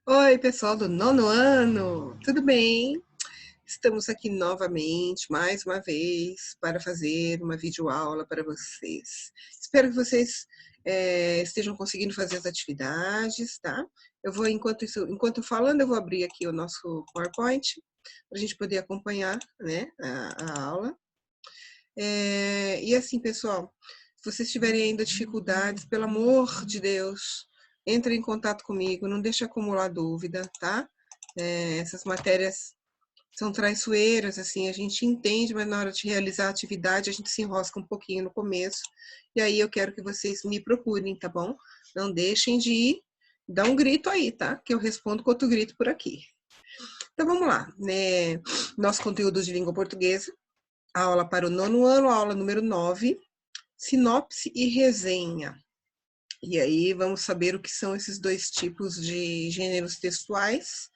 Oi, pessoal do nono ano, tudo bem? Estamos aqui novamente, mais uma vez, para fazer uma videoaula para vocês. Espero que vocês estejam conseguindo fazer as atividades, tá? Eu vou, enquanto falando, eu vou abrir aqui o nosso PowerPoint, para a gente poder acompanhar, né, a aula. E assim, pessoal, se vocês tiverem ainda dificuldades, pelo amor de Deus, entre em contato comigo, não deixe acumular dúvida, tá? Essas matérias são traiçoeiras, assim, a gente entende, mas na hora de realizar a atividade a gente se enrosca um pouquinho no começo. E aí eu quero que vocês me procurem, tá bom? Não deixem de ir, dá um grito aí, tá? Que eu respondo com outro grito por aqui. Então vamos lá, né? Nosso conteúdo de língua portuguesa, aula para o nono ano, aula número 9, sinopse e resenha. E aí vamos saber o que são esses dois tipos de gêneros textuais.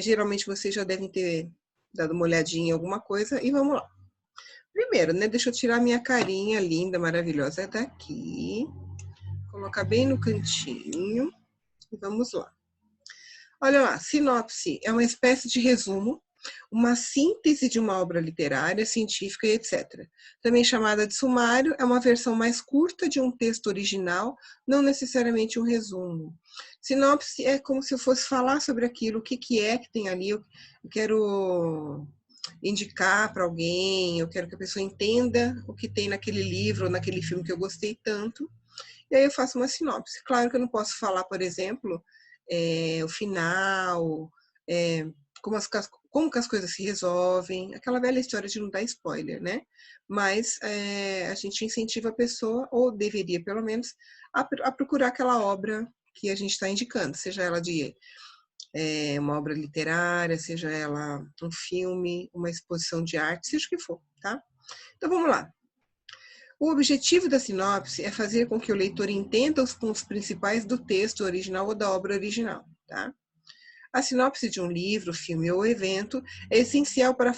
Geralmente vocês já devem ter dado uma olhadinha em alguma coisa e vamos lá. Primeiro, né, deixa eu tirar minha carinha linda, maravilhosa daqui, colocar bem no cantinho e vamos lá. Olha lá, sinopse é uma espécie de resumo, uma síntese de uma obra literária, científica e etc. Também chamada de sumário, é uma versão mais curta de um texto original, não necessariamente um resumo. Sinopse é como se eu fosse falar sobre aquilo, o que é que tem ali, eu quero indicar para alguém, eu quero que a pessoa entenda o que tem naquele livro ou naquele filme que eu gostei tanto, e aí eu faço uma sinopse. Claro que eu não posso falar, por exemplo, o final, é, como que as coisas se resolvem, aquela velha história de não dar spoiler, né? Mas a gente incentiva a pessoa, ou deveria pelo menos, a procurar aquela obra que a gente está indicando, seja ela de uma obra literária, seja ela um filme, uma exposição de arte, seja o que for, tá? Então vamos lá. O objetivo da sinopse é fazer com que o leitor entenda os pontos principais do texto original ou da obra original, tá? A sinopse de um livro, filme ou evento é essencial para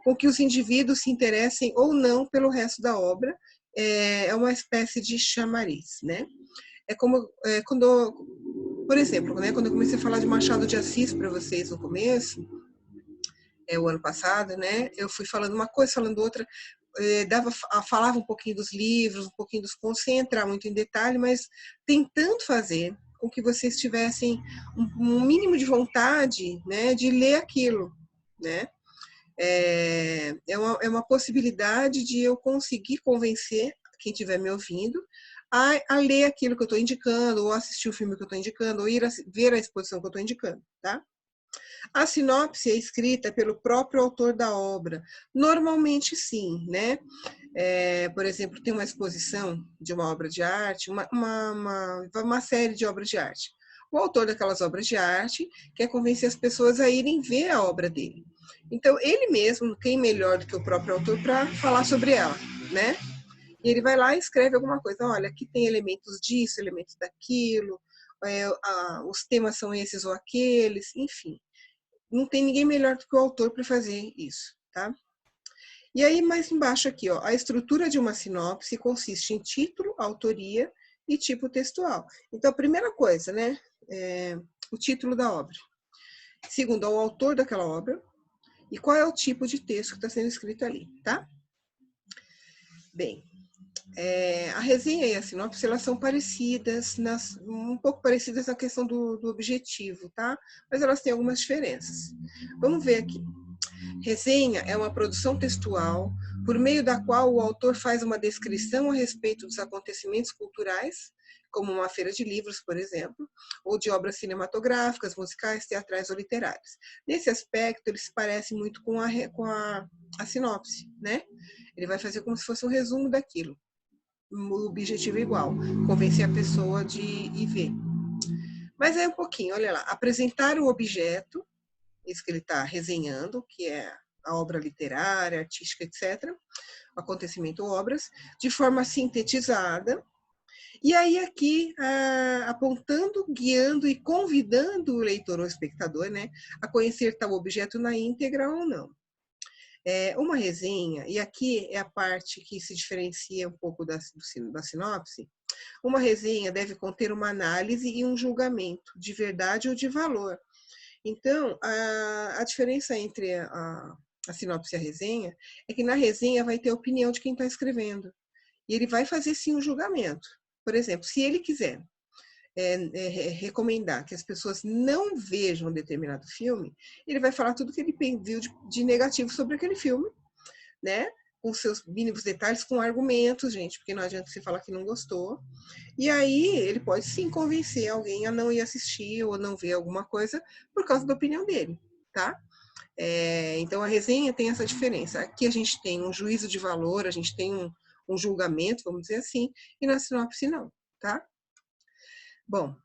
com que os indivíduos se interessem ou não pelo resto da obra. É uma espécie de chamariz, né? É como quando, por exemplo, né, quando eu comecei a falar de Machado de Assis para vocês no começo, o ano passado, né? Eu fui falando uma coisa, falando outra, falava um pouquinho dos livros, um pouquinho dos contos, sem entrar muito em detalhe, mas tentando fazer com que vocês tivessem um mínimo de vontade, né, de ler aquilo, né? É uma possibilidade de eu conseguir convencer quem estiver me ouvindo a ler aquilo que eu estou indicando, ou assistir o filme que eu estou indicando, ou ir ver a exposição que eu estou indicando, tá? A sinopse é escrita pelo próprio autor da obra. Normalmente sim, né? Por exemplo, tem uma exposição de uma obra de arte, uma série de obras de arte. O autor daquelas obras de arte quer convencer as pessoas a irem ver a obra dele. Então, ele mesmo, quem melhor do que o próprio autor para falar sobre ela, né? E ele vai lá e escreve alguma coisa. Olha, aqui tem elementos disso, elementos daquilo, os temas são esses ou aqueles, enfim. Não tem ninguém melhor do que o autor para fazer isso, tá? E aí, mais embaixo aqui, ó, a estrutura de uma sinopse consiste em título, autoria e tipo textual. Então, a primeira coisa, né, o título da obra. Segundo, o autor daquela obra e qual é o tipo de texto que está sendo escrito ali, tá? Bem, a resenha e a sinopse, elas são parecidas, um pouco parecidas na questão do objetivo, tá? Mas elas têm algumas diferenças. Vamos ver aqui. Resenha é uma produção textual por meio da qual o autor faz uma descrição a respeito dos acontecimentos culturais, como uma feira de livros, por exemplo, ou de obras cinematográficas, musicais, teatrais ou literárias. Nesse aspecto, ele se parece muito com a sinopse, né? Ele vai fazer como se fosse um resumo daquilo. O objetivo é igual, convencer a pessoa de ir ver. Mas é um pouquinho, olha lá, apresentar o objeto, isso que ele está resenhando, que é a obra literária, artística, etc., acontecimento ou obras, de forma sintetizada, e aí aqui apontando, guiando e convidando o leitor ou espectador, né, a conhecer tal objeto na íntegra ou não. Uma resenha, e aqui é a parte que se diferencia um pouco da sinopse, Uma resenha deve conter uma análise e um julgamento de verdade ou de valor. Então, a diferença entre a sinopse e a resenha é que na resenha vai ter a opinião de quem está escrevendo. E ele vai fazer sim um julgamento. Por exemplo, se ele quiser recomendar que as pessoas não vejam um determinado filme, ele vai falar tudo que ele viu de negativo sobre aquele filme, né? Com seus mínimos detalhes, com argumentos, gente, porque não adianta você falar que não gostou. E aí ele pode sim convencer alguém a não ir assistir ou não ver alguma coisa por causa da opinião dele, tá? Então a resenha tem essa diferença. Aqui a gente tem um juízo de valor, a gente tem um julgamento, vamos dizer assim, e na sinopse não, tá? Bom,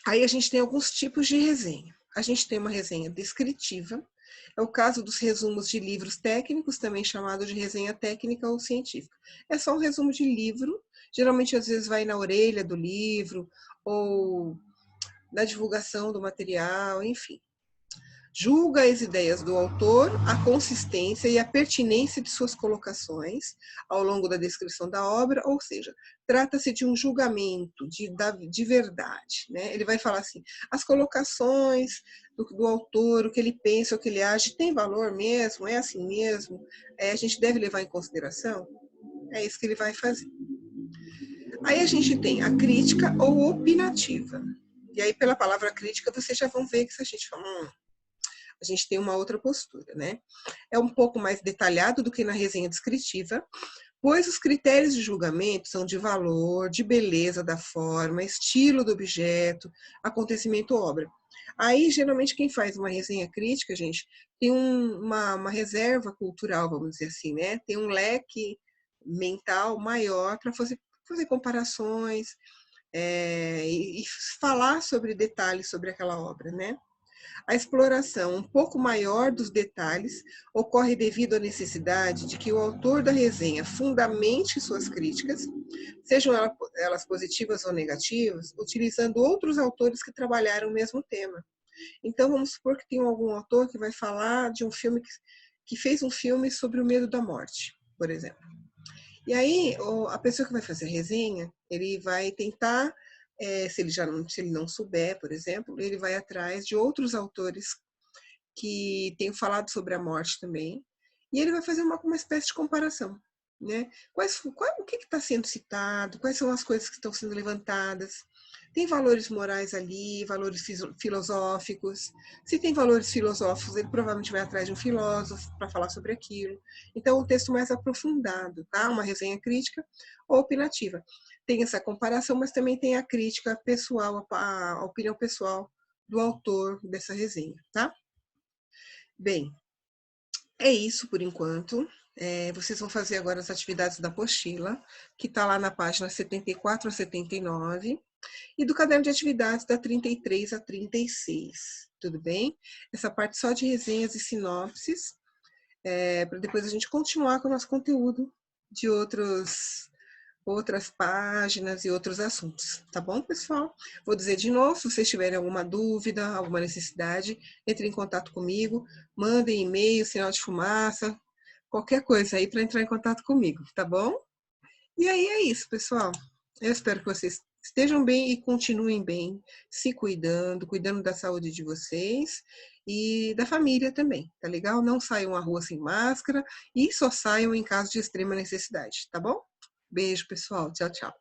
aí a gente tem alguns tipos de resenha. A gente tem uma resenha descritiva, é o caso dos resumos de livros técnicos, também chamado de resenha técnica ou científica. É só um resumo de livro, geralmente às vezes vai na orelha do livro ou na divulgação do material, enfim. Julga as ideias do autor, a consistência e a pertinência de suas colocações ao longo da descrição da obra, ou seja, trata-se de um julgamento de verdade. Né? Ele vai falar assim, as colocações do autor, o que ele pensa, o que ele age, tem valor mesmo? É assim mesmo? A gente deve levar em consideração? É isso que ele vai fazer. Aí a gente tem a crítica ou opinativa. E aí, pela palavra crítica, vocês já vão ver que se a gente fala, a gente tem uma outra postura, né? É um pouco mais detalhado do que na resenha descritiva, pois os critérios de julgamento são de valor, de beleza da forma, estilo do objeto, acontecimento ou obra. Aí, geralmente, quem faz uma resenha crítica, gente, tem uma reserva cultural, vamos dizer assim, né? Tem um leque mental maior para fazer comparações e falar sobre detalhes sobre aquela obra, né? A exploração um pouco maior dos detalhes ocorre devido à necessidade de que o autor da resenha fundamente suas críticas, sejam elas positivas ou negativas, utilizando outros autores que trabalharam o mesmo tema. Então, vamos supor que tem algum autor que vai falar de um filme que fez um filme sobre o medo da morte, por exemplo. E aí, a pessoa que vai fazer a resenha, ele vai tentar, se ele não souber, por exemplo, ele vai atrás de outros autores que tenham falado sobre a morte também, e ele vai fazer uma espécie de comparação. Né? O que está sendo citado, quais são as coisas que estão sendo levantadas, tem valores morais ali, valores filosóficos. Se tem valores filosóficos, ele provavelmente vai atrás de um filósofo para falar sobre aquilo. Então, um texto mais aprofundado, tá? Uma resenha crítica ou opinativa. Tem essa comparação, mas também tem a crítica pessoal, a opinião pessoal do autor dessa resenha, tá? Bem, é isso por enquanto. Vocês vão fazer agora as atividades da apostila, que está lá na página 74 a 79, e do caderno de atividades da 33 a 36. Tudo bem? Essa parte só de resenhas e sinopses, para depois a gente continuar com o nosso conteúdo de outras páginas e outros assuntos. Tá bom, pessoal? Vou dizer de novo, se vocês tiverem alguma dúvida, alguma necessidade, entrem em contato comigo, mandem e-mail, sinal de fumaça, qualquer coisa aí para entrar em contato comigo, tá bom? E aí é isso, pessoal. Eu espero que vocês estejam bem e continuem bem, se cuidando da saúde de vocês e da família também, tá legal? Não saiam à rua sem máscara e só saiam em caso de extrema necessidade, tá bom? Beijo, pessoal. Tchau, tchau.